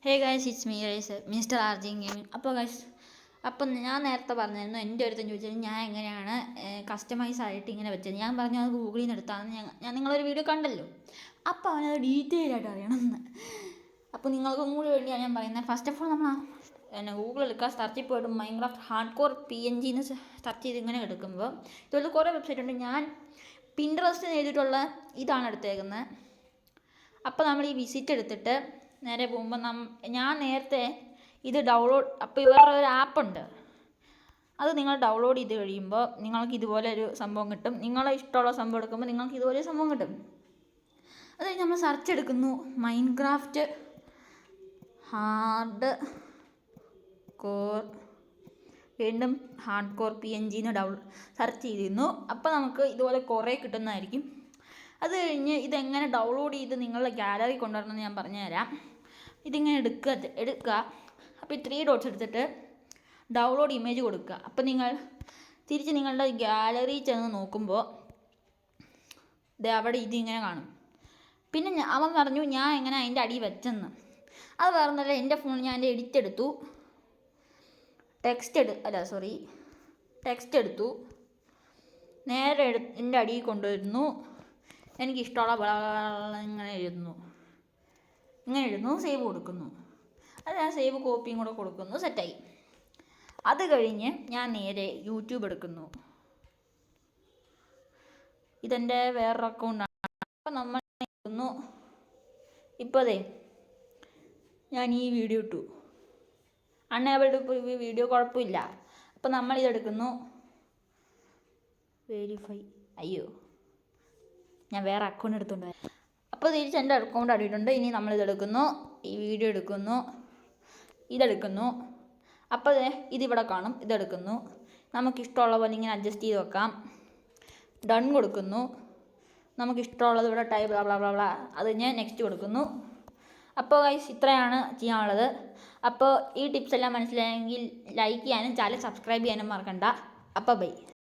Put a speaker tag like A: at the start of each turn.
A: Hey guys, it's me guys, mister RG gaming. അപ്പോൾ guys, അപ്പം ഞാൻ നേരത്തെ പറഞ്ഞിരുന്നു എൻ്റെ അടുത്തും ചോദിച്ചാൽ ഞാൻ എങ്ങനെയാണ് കസ്റ്റമൈസ് ആയിട്ട് ഇങ്ങനെ വെച്ചത്. ഞാൻ പറഞ്ഞു അത് ഗൂഗിളിൽ നിന്ന് എടുത്താന്ന്. ഞാൻ നിങ്ങളൊരു വീഡിയോ കണ്ടല്ലോ, അപ്പോൾ അവനത് ഡീറ്റെയിൽ ആയിട്ട് അറിയണമെന്ന്. അപ്പോൾ നിങ്ങൾക്കും കൂടി വേണ്ടിയാണ് ഞാൻ പറയുന്നത്. ഫസ്റ്റ് ഓഫ് ഓൾ നമ്മൾ ഗൂഗിൾ എടുക്കുക, സെർച്ചിൽ പോയിട്ട് മൈൻക്രാഫ്റ്റ് ഹാർഡ് കോർ PNG എന്ന് സെർച്ച് ചെയ്ത് ഇങ്ങനെ എടുക്കുമ്പോൾ ഇതുപോലെ കുറേ വെബ്സൈറ്റ് ഉണ്ട്. ഞാൻ പിൻട്രസ്റ്റിന് എഴുതിയിട്ടുള്ള ഇതാണ് എടുത്തേക്കുന്നത്. അപ്പോൾ നമ്മൾ ഈ വിസിറ്റ് എടുത്തിട്ട് നേരെ പോകുമ്പോൾ ഞാൻ നേരത്തെ ഇത് ഡൗൺലോഡ്, അപ്പോൾ ഇവരുടെ ഒരു ആപ്പുണ്ട്, അത് നിങ്ങൾ ഡൗൺലോഡ് ചെയ്ത് കഴിയുമ്പോൾ നിങ്ങൾക്ക് ഇതുപോലെ ഒരു സംഭവം കിട്ടും. നിങ്ങളെ ഇഷ്ടമുള്ള സംഭവം എടുക്കുമ്പോൾ നിങ്ങൾക്ക് ഇതുപോലെ ഒരു സംഭവം കിട്ടും. അത് കഴിഞ്ഞ് നമ്മൾ സെർച്ച് എടുക്കുന്നു, മൈൻക്രാഫ്റ്റ് ഹാർഡ് കോർ, വീണ്ടും ഹാർഡ് കോർ PNG എന്ന് സെർച്ച് ചെയ്തിരുന്നു. അപ്പോൾ നമുക്ക് ഇതുപോലെ കുറേ കിട്ടുന്നതായിരിക്കും. അത് കഴിഞ്ഞ് ഇതെങ്ങനെ ഡൗൺലോഡ് ചെയ്ത് നിങ്ങളുടെ ഗാലറി കൊണ്ടുവരണമെന്ന് ഞാൻ പറഞ്ഞുതരാം. ഇതിങ്ങനെ എടുക്കുക. അപ്പോൾ ഈ 3 ഡോട്ട്സ് എടുത്തിട്ട് ഡൗൺലോഡ് ഇമേജ് കൊടുക്കുക. അപ്പോൾ നിങ്ങൾ തിരിച്ച് നിങ്ങളുടെ ഗാലറി ചെന്ന് നോക്കുമ്പോൾ അവിടെ ഇതിങ്ങനെ കാണും. പിന്നെ അവൻ പറഞ്ഞു ഞാൻ എങ്ങനെ അതിൻ്റെ അടി വെച്ചെന്ന്. അത് പറഞ്ഞല്ല, എൻ്റെ ഫോണിൽ ഞാൻ എൻ്റെ എഡിറ്റ് എടുത്തു, ടെക്സ്റ്റ് എടുത്തു, നേരെ എൻ്റെ അടിയിൽ കൊണ്ടുവരുന്നു. എനിക്കിഷ്ടമുള്ള ഇങ്ങനെ എഴുതുന്നു, സേവ് കൊടുക്കുന്നു. അത് ഞാൻ സേവ് കോപ്പിയും കൂടെ കൊടുക്കുന്നു, സെറ്റായി. അത് കഴിഞ്ഞ് ഞാൻ നേരെ യൂട്യൂബ് എടുക്കുന്നു. ഇതെൻ്റെ വേറൊരു അക്കൗണ്ടാണ്. അപ്പം നമ്മൾ എടുക്കുന്നു. ഇപ്പോൾ ഞാൻ ഈ വീഡിയോ ഇട്ടു, അൺഎബിൾഡ് വീഡിയോ, കുഴപ്പമില്ല. അപ്പം നമ്മളിതെടുക്കുന്നു, വെരിഫൈ. ഞാൻ വേറെ അക്കൗണ്ട് എടുത്തുകൊണ്ട് വരാം. അപ്പോൾ തിരിച്ച് എൻ്റെ അക്കൗണ്ട് അടിയിട്ടുണ്ട്. ഇനി നമ്മളിതെടുക്കുന്നു, ഈ വീഡിയോ എടുക്കുന്നു, ഇതെടുക്കുന്നു. അപ്പോൾ ഇതിവിടെ കാണും, ഇതെടുക്കുന്നു. നമുക്കിഷ്ടമുള്ള പോലെ ഇങ്ങനെ അഡ്ജസ്റ്റ് ചെയ്ത് വെക്കാം. ഡൺ കൊടുക്കുന്നു. നമുക്കിഷ്ടമുള്ളത് ഇവിടെ ടൈപ്പ് ബ്ലാ ബ്ലാ ബ്ലാ, അത് ഞാൻ നെക്സ്റ്റ് കൊടുക്കുന്നു. അപ്പോൾ ഗൈസ്, ഇത്രയാണ് ചെയ്യാനുള്ളത്. അപ്പോൾ ഈ ടിപ്സ് എല്ലാം മനസ്സിലായെങ്കിൽ ലൈക്ക് ചെയ്യാനും ചാനൽ സബ്സ്ക്രൈബ് ചെയ്യാനും മറക്കണ്ട. അപ്പോൾ ബൈ.